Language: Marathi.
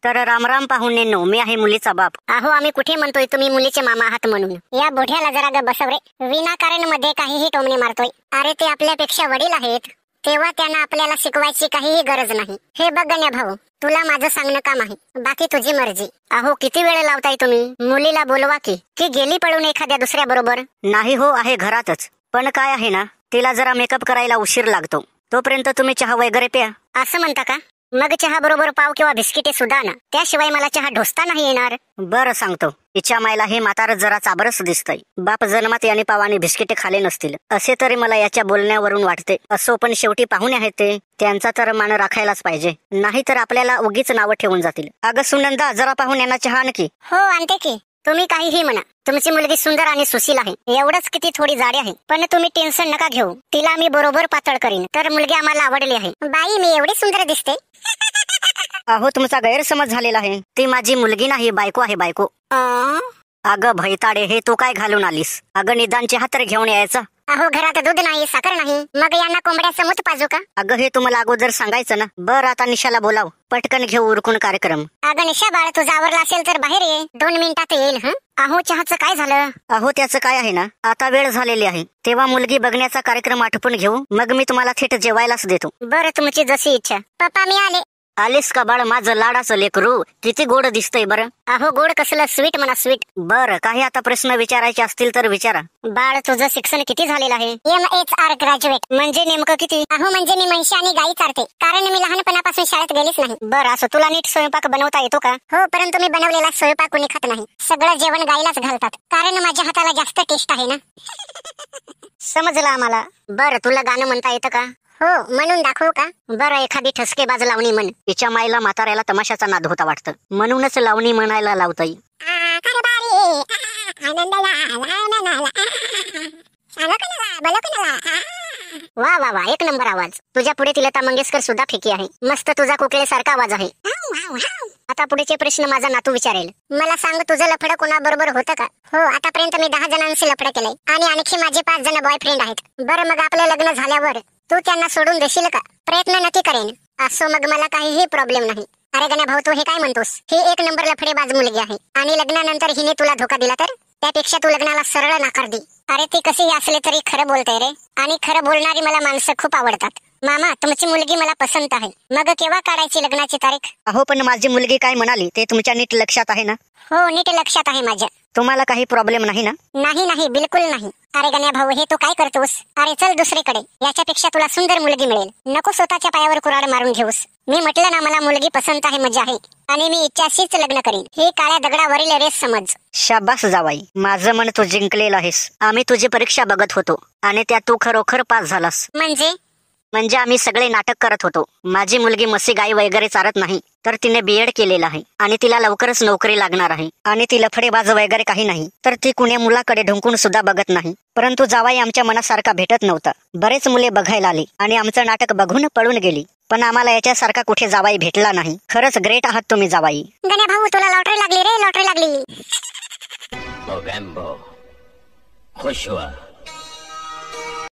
तर रामराम पाहुण्यांनो, मी आहे मुलीचा बाप. अहो आम्ही कुठे म्हणतोय तुम्ही मुलीचे मामा आहात म्हणून. या बोढ्याला जरा ग बसव रे. विनाकारण मध्ये काहीही टोमणे मारतोय. अरे ते आपल्यापेक्षा वडील आहेत, तेव्हा त्यांना आपल्याला शिकवायची काहीही गरज नाही. हे बघ गण्या भाऊ, तुला माझं सांगणं काम आहे, बाकी तुझी मर्जी. अहो किती वेळ लावताय तुम्ही? मुलीला बोलवा की गेली पळून एखाद्या दुसऱ्या बरोबर. नाही हो, आहे घरातच. पण काय आहे ना, तिला जरा मेकअप करायला उशीर लागतो. तोपर्यंत तुम्ही चहा वगैरे प्या. असं म्हणता का? मग चहा बरोबर पाव किंवा बिस्किटे सुद्धा ना, त्याशिवाय मला चहा ढोसता नाही येणार. बरं सांगतो. तिच्या मायला हे म्हातार जरा चाबरस दिसतंय. बाप जन्मात याने पावाने बिस्किटे खाले नसतील असे तरी मला याच्या बोलण्यावरून वाटते. असो, पण शेवटी पाहुणे आहेत ते, त्यांचा तर मान राखायलाच पाहिजे, नाही तर आपल्याला उगीच नावं ठेवून जातील. अगं सुनंदा, जरा पाहुण्यांना चहा आणखी. हो आणते की. तुम्ही काहीही म्हणा, तुमची मुलगी सुंदर आणि सुशील आहे, एवढंच किती थोडी जाडी आहे. पण तुम्ही टेन्शन नका घेऊ, तिला मी बरोबर पातळ करीन. तर मुलगी आम्हाला आवडली आहे. बाई मी एवढी सुंदर दिसते? अहो तुमचा गैरसमज झालेला आहे. ती माझी मुलगी नाही, बायको आहे, बायको. अगं भैताडे, हे तू काय घालून आलीस? अगं निदान चहा तर घेऊन यायचा. अहो घरात दूध नाही, साखर नाही, मग यांना कोंबड्याचं मूत पाजू का? अगं हे तुम्हाला अगोदर सांगायचं ना. बरं आता निशाला बोलाव, पटकन घेऊ उरकून कार्यक्रम. अगं निशा बाळ, तुझा आवरला असेल तर बाहेर ये, 2 मिनिटात येईल. अहो चहाचं काय झालं? अहो त्याचं काय आहे ना, आता वेळ झालेली आहे, तेव्हा मुलगी बघण्याचा कार्यक्रम आटपून घेऊ, मग मी तुम्हाला थेट जेवायलाच देतो. बरं तुमची जशी इच्छा. पप्पा मी आले. आलीस का बाळ माझं लाडाचं लेकरू? किती गोड दिसतंय बरं. अहो गोड कसलं, स्वीट म्हणा स्वीट. बरं, काही आता प्रश्न विचारायचे असतील तर विचारा. बाळ तुझं शिक्षण किती झालेलं आहे? MHR graduate. म्हणजे नेमकं किती? अहो म्हणजे मी म्हशी आणि गाई चारते, कारण मी लहानपणापासून शाळेत गेलीच नाही. बरं असं, तुला नीट स्वयंपाक बनवता येतो का? हो, परंतु मी बनवलेला स्वयंपाक कोणी खात नाही. सगळं जेवण गाईलाच घालतात, कारण माझ्या हाताला जास्त टेस्ट आहे ना. समजलं आम्हाला. बरं तुला गाणं म्हणता येतं का? हो, म्हणून दाखवू का? बरं एखादी ठसकेबाज लावणी म्हण. तिच्या माईला म्हाताऱ्याला तमाशाचा नाद होता वाटतं, म्हणूनच लावणी म्हणायला लावताई. वा वा वा, एक नंबर आवाज. तुझ्या पुढे ती लता मंगेशकर सुद्धा फेकी आहे. मस्त तुझा कोकिळेसारखा आवाज आहे. आता पुढचे प्रश्न माझा नातू विचारेल. मला सांग, तुझं लफडं कोणाबरोबर होतं का? हो, आतापर्यंत मी 10 जणांशी लफडं केलंय, आणि आणखी माझे 5 जण बॉयफ्रेंड आहेत. बरं मग आपलं लग्न झाल्यावर तू त्यांना सोडून देशील का? प्रयत्न नक्की करेन. असो, मग मला काहीही प्रॉब्लेम नाही. अरे गण्या भाऊ, तू हे काय म्हणतोस? ही 1 नंबर लफडेबाज मुलगी आहे, आणि लग्नानंतर हिने तुला धोका दिला तर? त्यापेक्षा तू लग्नाला सरळ नाकार दे. अरे ती कशीही असले तरी खरं बोलते रे, आणि खरं बोलणारी मला माणसं खूप आवडतात. मामा, तुमची मुलगी मला पसंत आहे. मग केव्हा काढायची लग्नाची तारीख? अहो पण माझी मुलगी काय म्हणाली ते तुमच्या नीट लक्षात आहे ना? हो, नीट लक्षात आहे माझ्या. तुम्हाला काही प्रॉब्लेम नाही ना? नाही नाही, बिलकुल नाही. अरे गण्या भाऊ, हे तू काय करतोस? अरे चल दुसरीकडे, याच्यापेक्षा तुला सुंदर मुलगी मिळेल. नको स्वतःच्या पायावर कुऱ्हाड मारून घेऊस. मी म्हटलं ना, मला मुलगी पसंत आहे, मजा आहे, आणि मी इच्छाशीच लग्न करीन. ही काळ्या दगडावरील रेस समज. शाबास जावाई, माझं मन तू जिंकलेलं आहेस. आम्ही तुझी परीक्षा बघत होतो, आणि त्यात तू खरोखर पास झालास. म्हणजे आम्ही सगळे नाटक करत होतो. माझी मुलगी मसी गाई वगैरे चारत नाही, तर तिने BEd केलेलं आहे, आणि तिला लवकरच नोकरी लागणार आहे. आणि ती लफडेबाज वगैरे काही नाही, तर ती कुण्या मुलाकडे ढुंकून सुद्धा बघत नाही. परंतु जावाई आमच्या मनासारखा भेटत नव्हता. बरेच मुले बघायला आली, आणि आमचं नाटक बघून पळून गेली. पण आम्हाला याच्यासारखा कुठे जावाई भेटला नाही. खरंच ग्रेट आहात तुम्ही जावाई. गण्या भाऊ, तुला लॉटरी लागली रे, लॉटरी लागली. खुश हुआ.